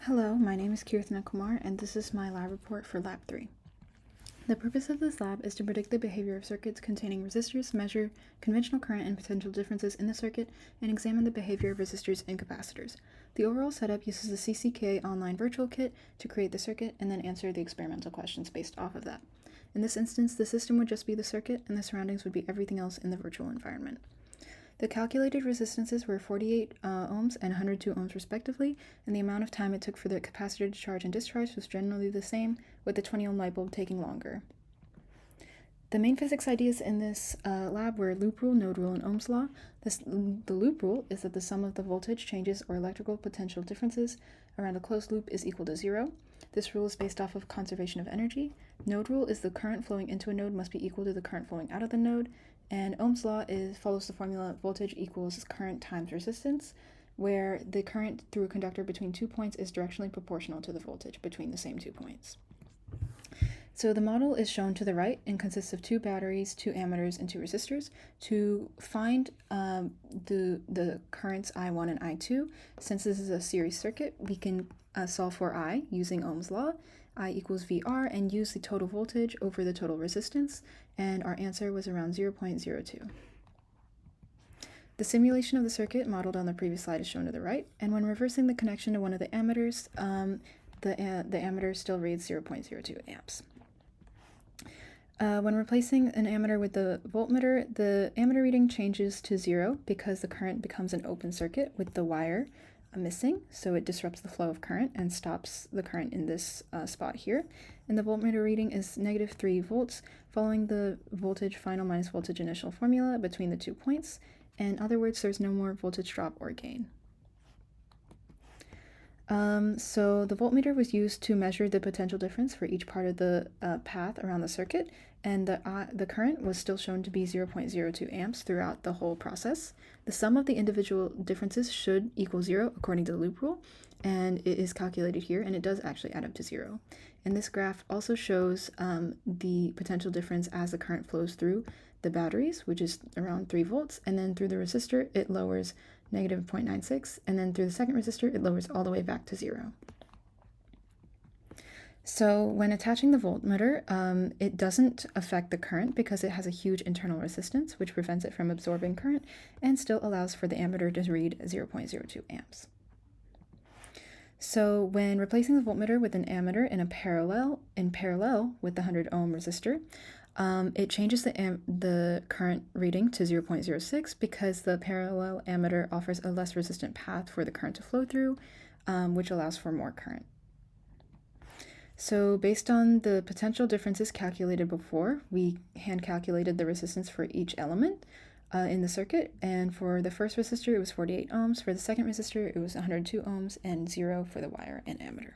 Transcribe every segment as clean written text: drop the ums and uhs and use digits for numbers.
Hello, my name is Kirthana Kumar, and this is my lab report for Lab 3. The purpose of this lab is to predict the behavior of circuits containing resistors, measure conventional current and potential differences in the circuit, and examine the behavior of resistors and capacitors. The overall setup uses the CCK online virtual kit to create the circuit and then answer the experimental questions based off of that. In this instance, the system would just be the circuit, and the surroundings would be everything else in the virtual environment. The calculated resistances were 48 ohms and 102 ohms respectively, and the amount of time it took for the capacitor to charge and discharge was generally the same, with the 20 ohm light bulb taking longer. The main physics ideas in this lab were loop rule, node rule, and Ohm's law. The loop rule is that the sum of the voltage changes or electrical potential differences around a closed loop is equal to 0. This rule is based off of conservation of energy. Node rule is the current flowing into a node must be equal to the current flowing out of the node. And Ohm's law follows the formula voltage equals current times resistance, where the current through a conductor between 2 points is directionally proportional to the voltage between the same 2 points. So the model is shown to the right and consists of 2 batteries, 2 ammeters, and 2 resistors. To find the currents I1 and I2, since this is a series circuit, we can solve for I using Ohm's law. I equals VR, and use the total voltage over the total resistance, and our answer was around 0.02. The simulation of the circuit modeled on the previous slide is shown to the right, and when reversing the connection to one of the ammeters, the ammeter still reads 0.02 amps. When replacing an ammeter with the voltmeter, the ammeter reading changes to 0 because the current becomes an open circuit with the wire missing, so it disrupts the flow of current and stops the current in this spot here. And the voltmeter reading is -3 volts, following the voltage final minus voltage initial formula between the 2 points. In other words, there's no more voltage drop or gain. So the voltmeter was used to measure the potential difference for each part of the path around the circuit, and the current was still shown to be 0.02 amps throughout the whole process. The sum of the individual differences should equal 0 according to the loop rule, and it is calculated here, and it does actually add up to 0. And this graph also shows the potential difference as the current flows through the batteries, which is around 3 volts, and then through the resistor it lowers -0.96, and then through the second resistor it lowers all the way back to 0. So when attaching the voltmeter, it doesn't affect the current because it has a huge internal resistance, which prevents it from absorbing current and still allows for the ammeter to read 0.02 amps. So when replacing the voltmeter with an ammeter in parallel with the 100 ohm resistor, it changes the current reading to 0.06 because the parallel ammeter offers a less resistant path for the current to flow through, which allows for more current. So based on the potential differences calculated before, we hand calculated the resistance for each element in the circuit, and for the first resistor it was 48 ohms, for the second resistor it was 102 ohms, and 0 for the wire and ammeter.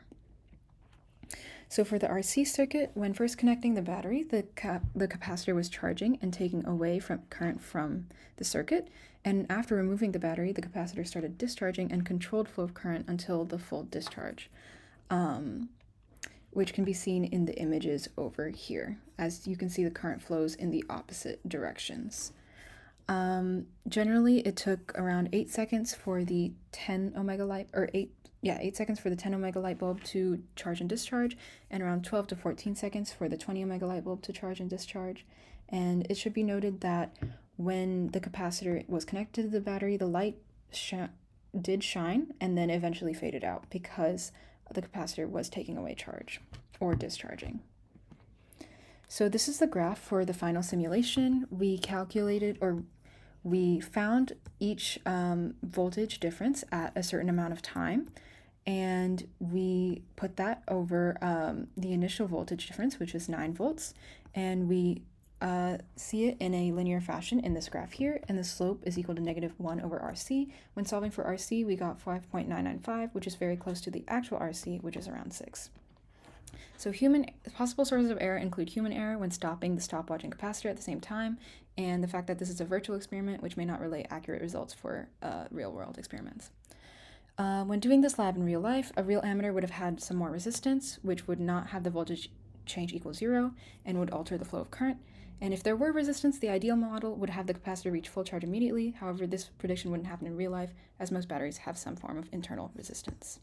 So for the RC circuit, when first connecting the battery, the capacitor was charging and taking away current from the circuit, and after removing the battery, the capacitor started discharging and controlled flow of current until the full discharge, which can be seen in the images over here. As you can see, the current flows in the opposite directions. Generally, it took around 8 seconds for the 10 omega light, 8 seconds for the 10 omega light bulb to charge and discharge, and around 12 to 14 seconds for the 20 omega light bulb to charge and discharge. And it should be noted that when the capacitor was connected to the battery, the light did shine and then eventually faded out because the capacitor was taking away charge or discharging. So this is the graph for the final simulation. We found each voltage difference at a certain amount of time, and we put that over the initial voltage difference, which is 9 volts, and we see it in a linear fashion in this graph here, and the slope is equal to -1 over RC. When solving for RC, we got 5.995, which is very close to the actual RC, which is around 6. So possible sources of error include human error when stopping the stopwatch and capacitor at the same time, and the fact that this is a virtual experiment, which may not relay accurate results for real-world experiments. When doing this lab in real life, a real ammeter would have had some more resistance, which would not have the voltage change equal 0 and would alter the flow of current. And if there were resistance, the ideal model would have the capacitor reach full charge immediately. However, this prediction wouldn't happen in real life, as most batteries have some form of internal resistance.